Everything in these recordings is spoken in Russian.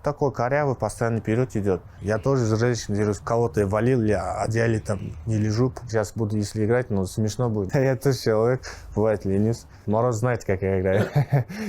Такой корявый, постоянно вперед идет. Я тоже зрелищно дерусь. Кого-то валил, я одеяле там не лежу. Сейчас буду, если играть, но смешно будет. Я тоже человек, бывает ленюсь. Мороз знаете, как я играю.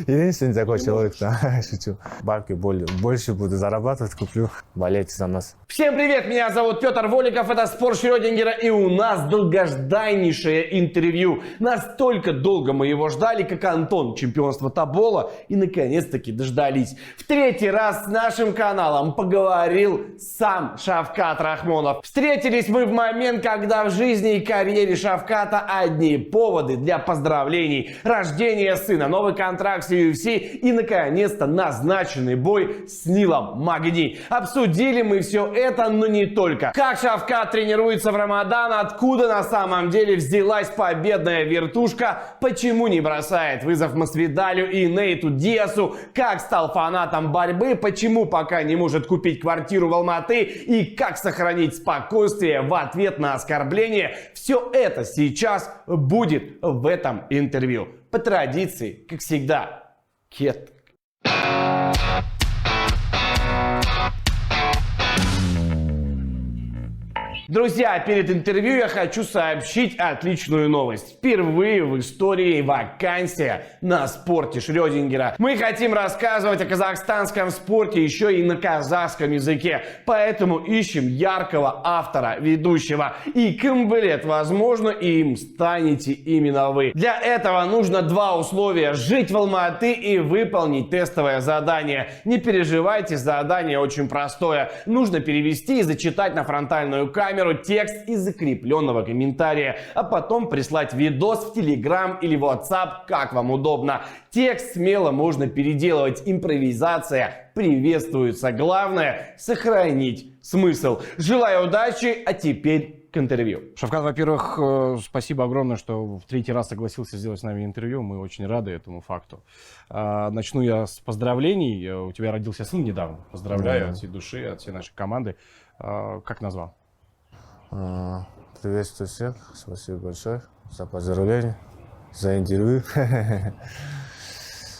Единственный такой человек, да, шучу. Бабки больше буду зарабатывать, куплю. Болейте за нас. Всем привет, меня зовут Петр Воликов, это Спорт Шрёдингера, и у нас долгожданнейшее интервью. Настолько долго мы его ждали, как Антон, чемпионство Тобола, и наконец-таки дождались. В третий раз с нашим каналом поговорил сам Шавкат Рахмонов. Встретились мы в момент, когда в жизни и карьере Шавката одни поводы для поздравлений. Рождение сына, новый контракт с UFC и, наконец-то, назначенный бой с Нилом Магни. Обсудили мы все это, но не только. Как Шавкат тренируется в Рамадан, откуда на самом деле взялась победная вертушка, почему не бросает вызов Масвидалю и Нейту Диасу, как стал фанатом борьбы, почему пока не может купить квартиру в Алматы и как сохранить спокойствие в ответ на оскорбление. Все это сейчас будет в этом интервью. По традиции, как всегда, Кет. Друзья, перед интервью я хочу сообщить отличную новость. Впервые в истории вакансия на спорте Шрёдингера. Мы хотим рассказывать о казахстанском спорте еще и на казахском языке. Поэтому ищем яркого автора, ведущего. И кем билет, возможно, им станете именно вы. Для этого нужно два условия. Жить в Алматы и выполнить тестовое задание. Не переживайте, задание очень простое. Нужно перевести и зачитать на фронтальную камеру текст из закрепленного комментария, а потом прислать видос в Telegram или WhatsApp, как вам удобно. Текст смело можно переделывать, импровизация приветствуется. Главное — сохранить смысл. Желаю удачи, а теперь к интервью. Шавкат, во-первых, спасибо огромное, что в третий раз согласился сделать с нами интервью. Мы очень рады этому факту. Начну я с поздравлений. У тебя родился сын недавно. Поздравляю от всей души, от всей нашей команды. Как назвал? Приветствую всех. Спасибо большое за поздравление, за интервью.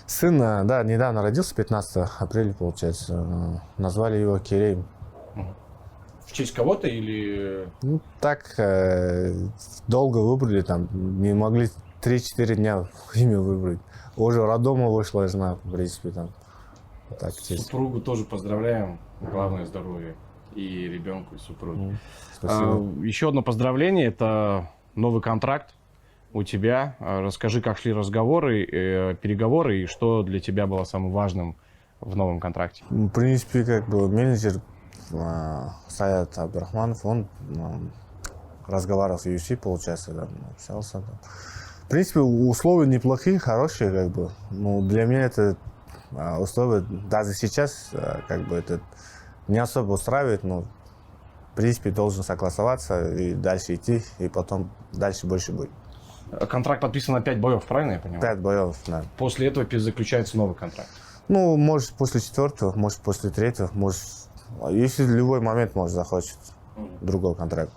Сын, да, недавно родился, 15 апреля, получается. Назвали его Керейм. В честь кого-то или... Ну, так, долго выбрали, там, не могли 3-4 дня имя выбрать. Уже роддома вышла жена, в принципе, там. Так, супругу тоже поздравляем. Главное здоровье и ребенку, и супруге. Спасибо. Еще одно поздравление, это новый контракт у тебя. Расскажи, как шли разговоры, переговоры, и что для тебя было самым важным в новом контракте. В принципе, как бы менеджер Саят Абдрахманов, он разговаривал с UFC, получается, да, общался. Да. В принципе, условия неплохие, хорошие, как бы. Но для меня это условия даже сейчас, как бы, это не особо устраивает, но в принципе должен согласоваться и дальше идти, и потом дальше больше будет. Контракт подписан на 5 боев, правильно я понимаю? 5 боев, да. После этого заключается новый контракт? Ну, может после 4-го, может после 3-го, может, если в любой момент, может, захочет другой контракт.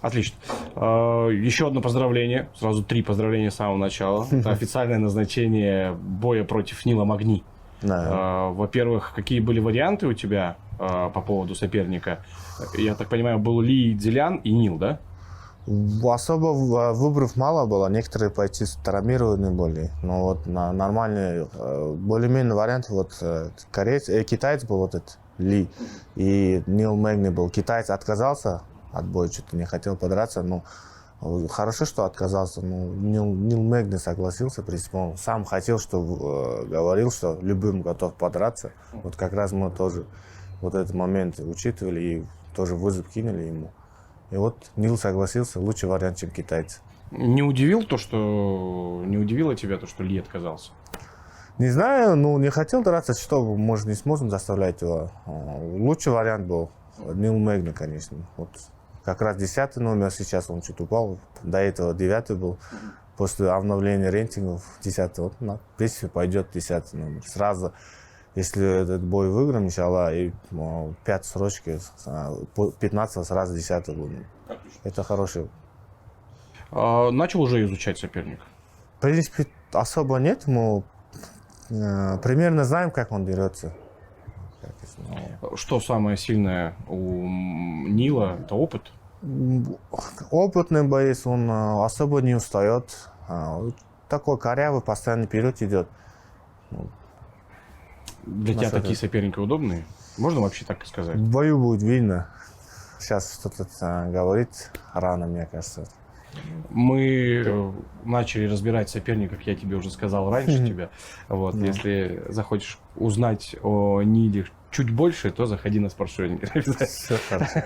Отлично. Еще одно поздравление, сразу 3 поздравления с самого начала. Это официальное назначение боя против Нила Магни. Да. Во-первых, какие были варианты у тебя по поводу соперника? Я так понимаю, был Ли Дзилян и Нил, да? Особо выборов мало было. Некоторые пойти травмированные были. Но вот нормальные, более-менее варианты. Вот китаец был вот этот Ли и Нил Магни был. Китаец отказался от боя, что-то не хотел подраться. Но хорошо, что отказался. Но Нил Магни согласился. В принципе, он сам хотел, что говорил, что любым готов подраться. Вот как раз мы тоже вот этот момент учитывали и тоже вызов кинули ему. И вот Нил согласился, лучший вариант, чем китайцы. Не удивило тебя то, что Ли отказался? Не знаю, ну не хотел драться, что, может, не сможем заставлять его. Лучший вариант был Нил Магни, конечно. Вот как раз 10 номер, сейчас он чуть упал, до этого 9 был. После обновления рейтингов 10, вот, в принципе, пойдет 10 номер. Сразу, если этот бой выиграем, иншаллах, и 5 срочки, 15 сразу 10 будем. Это хороший. Начал уже изучать соперника? В принципе, особо нет, мы примерно знаем, как он дерется. Что самое сильное у Нила? Это опыт? Опытный боец, он особо не устает. Такой корявый, постоянно вперед идет. Для тебя такие соперники удобные? Можно вообще так сказать? В бою будет видно. Сейчас что-то говорить рано, мне кажется. Мы начали разбирать соперников, я тебе уже сказал раньше тебя. Вот, если захочешь узнать о Ниле чуть больше, то заходи на спортшеринг. Все хорошо.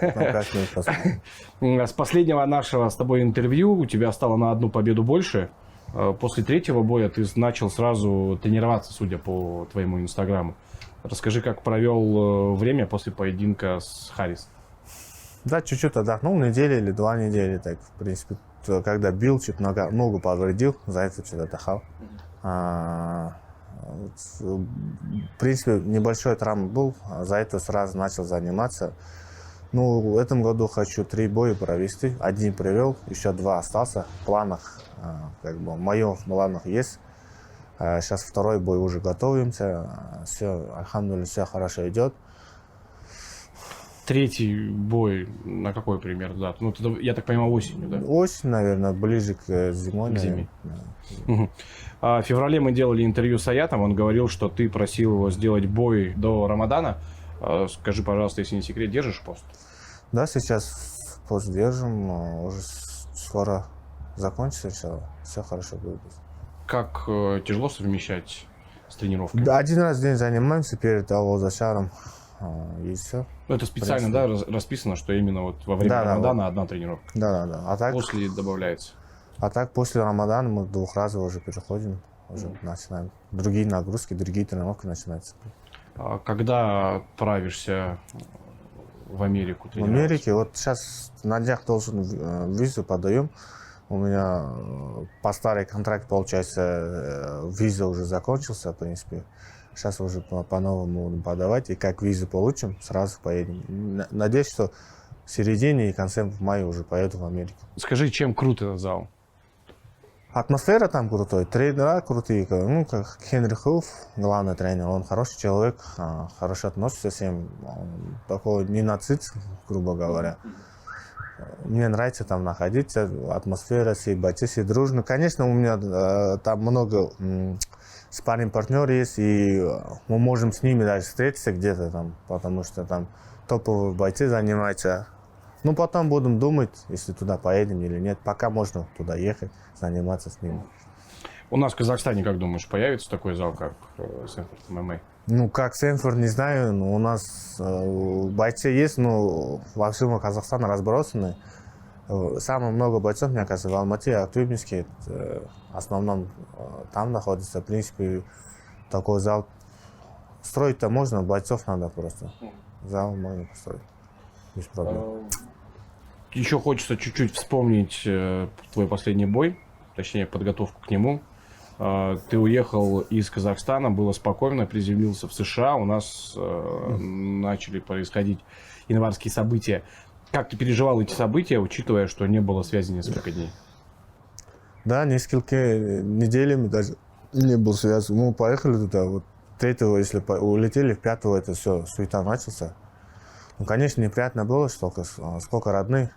С последнего нашего с тобой интервью у тебя стало на одну победу больше. После третьего боя ты начал сразу тренироваться, судя по твоему инстаграму. Расскажи, как провел время после поединка с Харрис. Да, чуть-чуть отдохнул, неделю или 2 недели, так, в принципе, когда бил, чуть ногу повредил, за это чуть отдыхал. В принципе, небольшой травм был, за это сразу начал заниматься. Ну, в этом году хочу 3 боя провести, 1 привел, еще 2 остался в планах, как бы, в моих планах есть. Сейчас 2-й бой уже готовимся, все, альхамдулилля, все хорошо идет. Третий бой на какой пример дату? Ну, я так понимаю, осенью, да? Осень, наверное, ближе к зимой. К зиме. В феврале мы делали интервью с Аятом, он говорил, что ты просил его сделать бой до Рамадана. Скажи, пожалуйста, если не секрет, держишь пост? Да, сейчас пост держим, уже скоро закончится, все хорошо будет. Как тяжело совмещать с тренировкой? Да, 1 раз в день занимаемся перед Алло-Зашаром, и все. Ну, это специально, да, расписано, что именно вот во время Рамадана одна тренировка? Да. А так, после добавляется? А так после Рамадана мы 2 раза уже переходим, уже начинаем. Другие нагрузки, другие тренировки начинаются. Когда отправишься в Америку тренироваться? В Америке, вот сейчас на днях должен визу подаем. У меня по старый контракт, получается, виза уже закончился, в принципе. Сейчас уже по-новому будем подавать. И как визу получим, сразу поедем. Надеюсь, что в середине и конце мая уже поеду в Америку. Скажи, чем крут этот зал? Атмосфера там крутой, тренера крутые. Ну, как Хенри Хуф, главный тренер, он хороший человек, хорошо относится всем. Он такой не нацист, грубо говоря. Мне нравится там находиться, атмосфера, все бойцы, все дружно. Конечно, у меня там много спарринг-партнеров есть, и мы можем с ними даже встретиться где-то там, потому что там топовые бойцы занимаются. Ну, потом будем думать, если туда поедем или нет. Пока можно туда ехать, заниматься с ними. У нас в Казахстане, как думаешь, появится такой зал, как Сенфорд ММА? Ну, как Сенфорд, не знаю, но у нас бойцы есть, но во всем Казахстане разбросаны. Самое много бойцов, мне кажется, в Алмате, Актюбинске, в основном там находится. В принципе, такой зал строить-то можно, бойцов надо просто. Зал можно построить, без проблем. Еще хочется чуть-чуть вспомнить твой последний бой, точнее подготовку к нему. Ты уехал из Казахстана, было спокойно, приземлился в США, у нас начали происходить январские события. Как ты переживал эти события, учитывая, что не было связи несколько дней? Да, несколько неделями даже не было связи. Мы поехали туда, вот 3-го, если улетели, в 5-го это все, суета начался. Ну, конечно, неприятно было, сколько родных.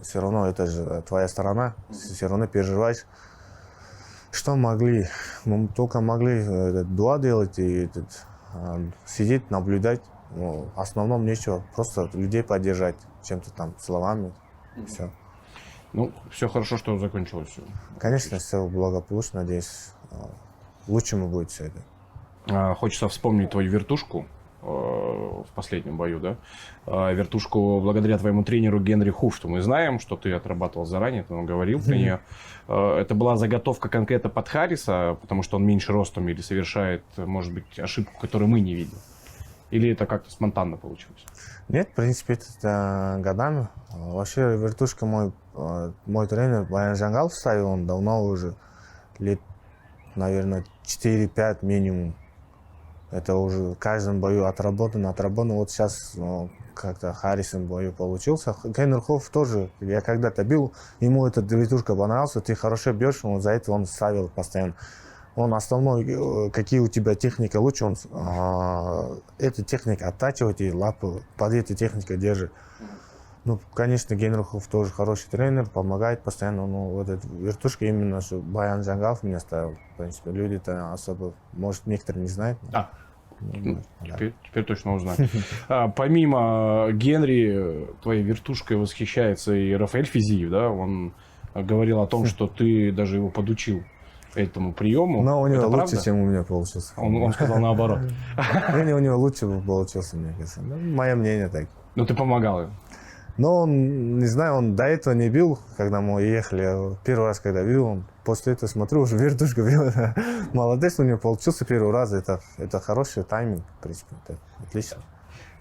Все равно это же твоя сторона, все равно переживаешь. Что могли? Мы только могли дуа делать и сидеть, наблюдать. Ну, в основном нечего, просто людей поддержать чем-то там, словами, все. Ну, все хорошо, что закончилось. Конечно, все благополучно, надеюсь, лучше будет все это. Хочется вспомнить твою вертушку в последнем бою, да? Вертушку благодаря твоему тренеру Генри Хуфту. Мы знаем, что ты отрабатывал заранее, ты нам говорил про нее. Это была заготовка конкретно под Харриса, потому что он меньше ростом или совершает, может быть, ошибку, которую мы не видим? Или это как-то спонтанно получилось? Нет, в принципе, это годами. Вообще, вертушка мой тренер Баян Жангалов ставил, он давно уже, лет, наверное, 4-5 минимум. Это уже в каждом бою отработано. Вот сейчас как-то Харрисом бою получился. Генри Хуф тоже, я когда-то бил, ему эта вертушка понравилась, ты хорошо бьешь, за это он ставил постоянно. Он основной, какие у тебя техника лучше, он эту технику оттачивает и лапу под этой техникой держит. Ну, конечно, Генрихов тоже хороший тренер, помогает постоянно. Но вот эта вертушка именно, что Баян Жангалов меня ставил. В принципе, люди-то особо, может, некоторые не знают. А, Ну, да. теперь точно узнаю. Помимо Генри, твоей вертушкой восхищается и Рафаэль Физиев, да? Он говорил о том, что ты даже его подучил этому приему. Но у него Это лучше, правда? чем у меня получился. Он сказал наоборот. У него лучше получился, мне кажется. Ну, мое мнение так. Но ты помогал ему. Но он, не знаю, он до этого не бил, когда мы ехали. Первый раз, когда бил, он после этого смотрю, уже вертушка бил. Молодец, у него получился первый раз. Это хороший тайминг, в принципе. Это отлично.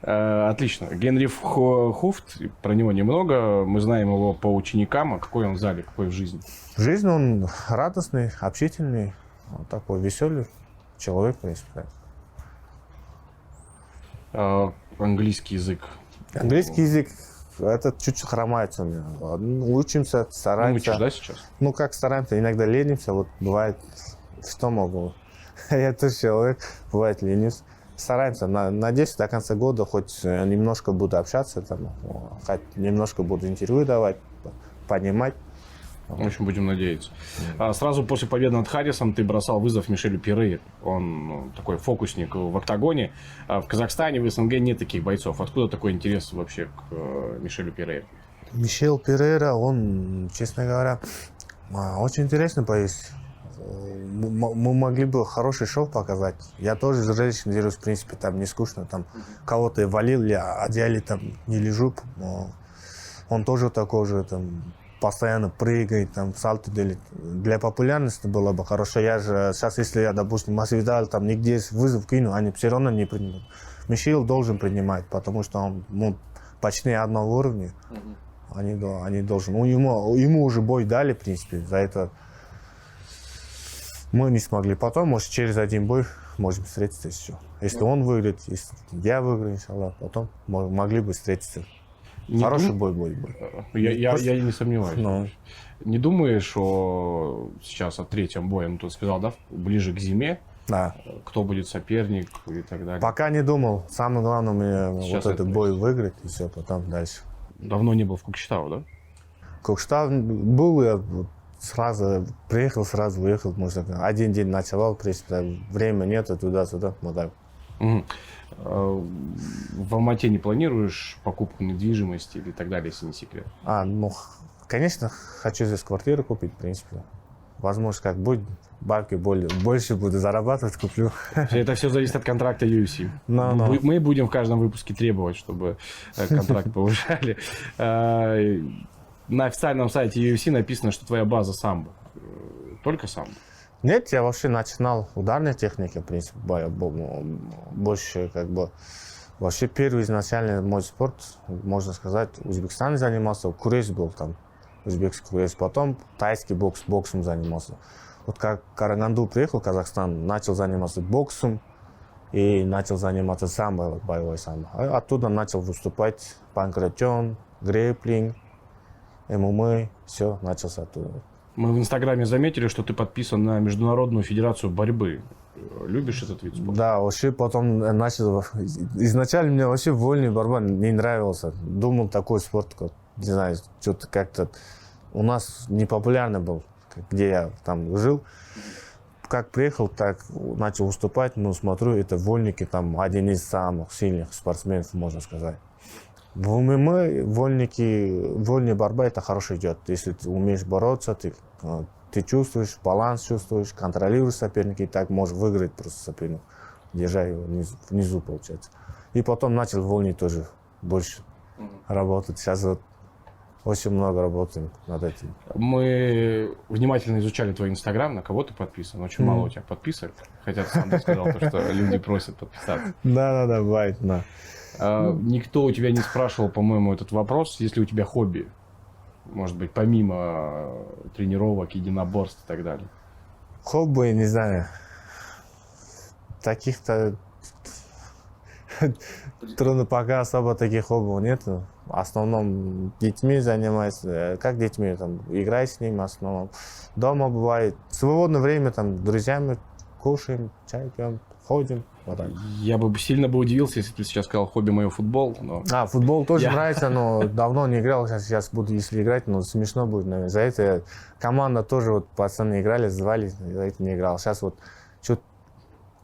Отлично. Генри Хуфт, про него немного. Мы знаем его по ученикам. А какой он в зале, какой в жизни? В жизни он радостный, общительный, вот такой веселый человек, в принципе. Английский язык. Английский язык, это чуть-чуть хромает у меня. Учимся, стараемся. Учишь, да, сейчас? Ну, как стараемся, иногда ленимся, вот бывает, что могу. Я тоже человек, бывает ленюсь. Стараемся, надеюсь, до конца года хоть немножко буду общаться, там, хоть немножко буду интервью давать, понимать. В общем, будем надеяться. Сразу после победы над Харрисом ты бросал вызов Мишелю Пирейре. Он такой фокусник в октагоне. В Казахстане, в СНГ нет таких бойцов. Откуда такой интерес вообще к Мишелю Пирейре? Мишель Перейра, он, честно говоря, очень интересный боец. Мы могли бы хороший шоу показать. Я тоже зрелищно дерусь, в принципе, там не скучно. Там кого-то валил, я одеяли там не лежу. Но он тоже такой же, там, постоянно прыгает, там, сальто делит. Для популярности было бы хорошо. Я же сейчас, если я, допустим, Масвидаль, там, нигде вызов кину, они все равно не принимают. Мишель должен принимать, потому что он почти одного уровня. Они должны. Ему уже бой дали, в принципе, за это. Мы не смогли. Потом, может, через один бой можем встретиться еще. Если он выиграет, если я выиграю, иншаллах, потом могли бы встретиться. Хороший бой будет. Я не сомневаюсь. Ну. Не думаешь, что сейчас о третьем бое, ну, ты сказал, да, ближе к зиме, Да. кто будет соперник и так далее? Пока не думал. Самое главное, мне Сейчас вот это этот бой выиграть, и все, потом дальше. Давно не был в Кукчетау, да? Кокштав был, я вот сразу приехал, сразу уехал, можно сказать. Один день ночевал, в принципе, время нету, туда-сюда, вот так. Угу. В Алмате не планируешь покупку недвижимости или так далее, если не секрет? Ну, конечно, хочу здесь квартиру купить, в принципе. Возможно, как будет, бабки больше буду зарабатывать, куплю. Это все зависит от контракта UFC. Но. Мы будем в каждом выпуске требовать, чтобы контракт повышали. На официальном сайте UFC написано, что твоя база самбо. Только самбо? Нет, я вообще начинал ударной техники, в принципе, больше как бы. Вообще первый изначально мой спорт, можно сказать, в Узбекистане занимался, курец был там, узбекский курец, потом тайский боксом занимался. Вот как в Караганду приехал в Казахстан, начал заниматься боксом и начал заниматься самбо, боевой самбо. А оттуда начал выступать панкратион, грэпплинг, ММА, все, начался оттуда. Мы в Инстаграме заметили, что ты подписан на Международную федерацию борьбы. Любишь этот вид спорта? Да, вообще потом начал... Изначально мне вообще вольная борьба не нравился. Думал, такой спорт, не знаю, что-то как-то у нас не популярный был, где я там жил. Как приехал, так начал выступать, но смотрю, это вольники, там один из самых сильных спортсменов, можно сказать. В ММА вольная борьба, это хорошо идет. Если ты умеешь бороться, ты чувствуешь, баланс чувствуешь, контролируешь соперника, и так можешь выиграть просто соперника, держа его внизу, получается. И потом начал вольней тоже больше работать. Сейчас вот очень много работаем над этим. Мы внимательно изучали твой Инстаграм, на кого ты подписан. Очень мало у тебя подписок, хотя ты сам сказал, что люди просят подписаться. Да, бывает, да. Никто у тебя не спрашивал, по-моему, этот вопрос, есть ли у тебя хобби? Может быть, помимо тренировок, единоборств и так далее. Хобби, не знаю, таких-то Трудно, пока особо таких хобби нет. В основном детьми занимаюсь. Как детьми? Там, играю с ними в основном. Дома бывает. В свободное время там с друзьями кушаем, чай пьем, ходим. Вот так. Я бы сильно удивился, если ты сейчас сказал, хобби мое футбол. Но... Футбол тоже нравится, но давно не играл. Сейчас буду, если играть, но смешно будет, наверное. За это команда тоже, вот пацаны играли, звали, за это не играл. Сейчас вот чуть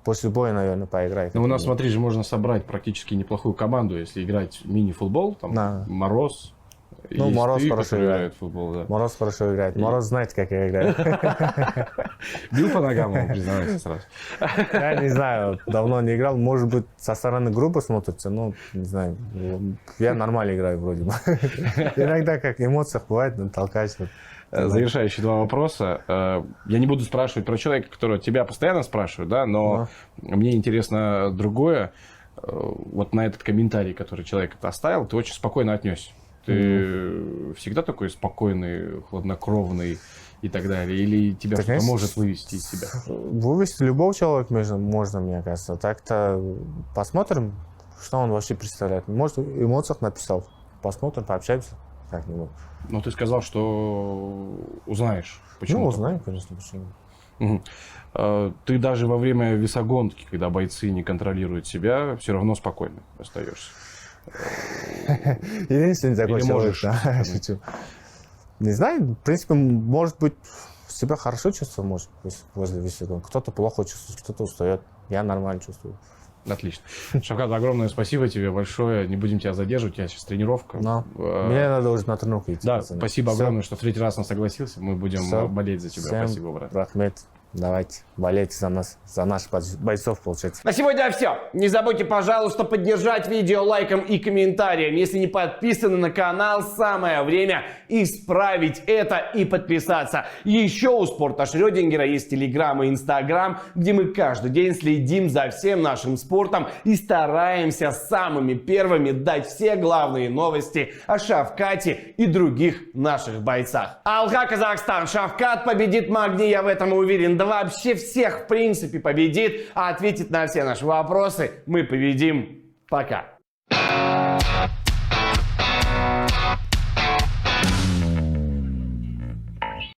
после боя, наверное, поиграть. Ну, у нас, смотри же, можно собрать практически неплохую команду, если играть мини-футбол, там, Да. Мороз. Ну, есть Мороз ты, хорошо который играет. в футбол, да. Мороз хорошо играет. Мороз знает, как я играю. Бил по ногам, он признавайся сразу. Я не знаю, давно не играл. Может быть, со стороны группы смотрится, но не знаю. Я нормально играю вроде бы. Иногда, как в эмоциях бывает, толкаюсь. Завершающие два вопроса. Я не буду спрашивать про человека, которого тебя постоянно спрашивают, да, но мне интересно другое. Вот на этот комментарий, который человек оставил, ты очень спокойно отнесся. Ты всегда такой спокойный, хладнокровный и так далее? Или тебя Так, что-то знаешь, может вывести из себя? Вывести любого человека можно, мне кажется. Так-то посмотрим, что он вообще представляет. Может, в эмоциях написал. Посмотрим, пообщаемся как-нибудь. Ну, ты сказал, что узнаешь, почему. Ну, узнаем, конечно, почему. Угу. Ты даже во время весогонки, когда бойцы не контролируют себя, все равно спокойно остаешься. Единственный такой Или человек, можешь, да, шучу. Не знаю, в принципе, может быть, себя хорошо чувствую, может быть, возле весогонки. Кто-то плохо чувствует, кто-то устает. Я нормально чувствую. Отлично. Шавкат, огромное спасибо тебе большое. Не будем тебя задерживать, у тебя сейчас тренировка. Но мне надо уже на тренировку идти. Да, пацаны. спасибо Всё. огромное, что в третий раз нас согласился. Мы будем Всё. болеть за тебя. Всем Спасибо, брат. рахмет. Давайте, болейте за нас, за наших бойцов, получается. На сегодня все. Не забудьте, пожалуйста, поддержать видео лайком и комментарием. Если не подписаны на канал, самое время исправить это и подписаться. Еще у Спорта Шрёдингера есть Телеграм и Инстаграм, где мы каждый день следим за всем нашим спортом и стараемся самыми первыми дать все главные новости о Шавкате и других наших бойцах. Алга Казахстан, Шавкат победит Магний, я в этом уверен. Да вообще всех в принципе победит, а ответит на все наши вопросы мы победим. Пока.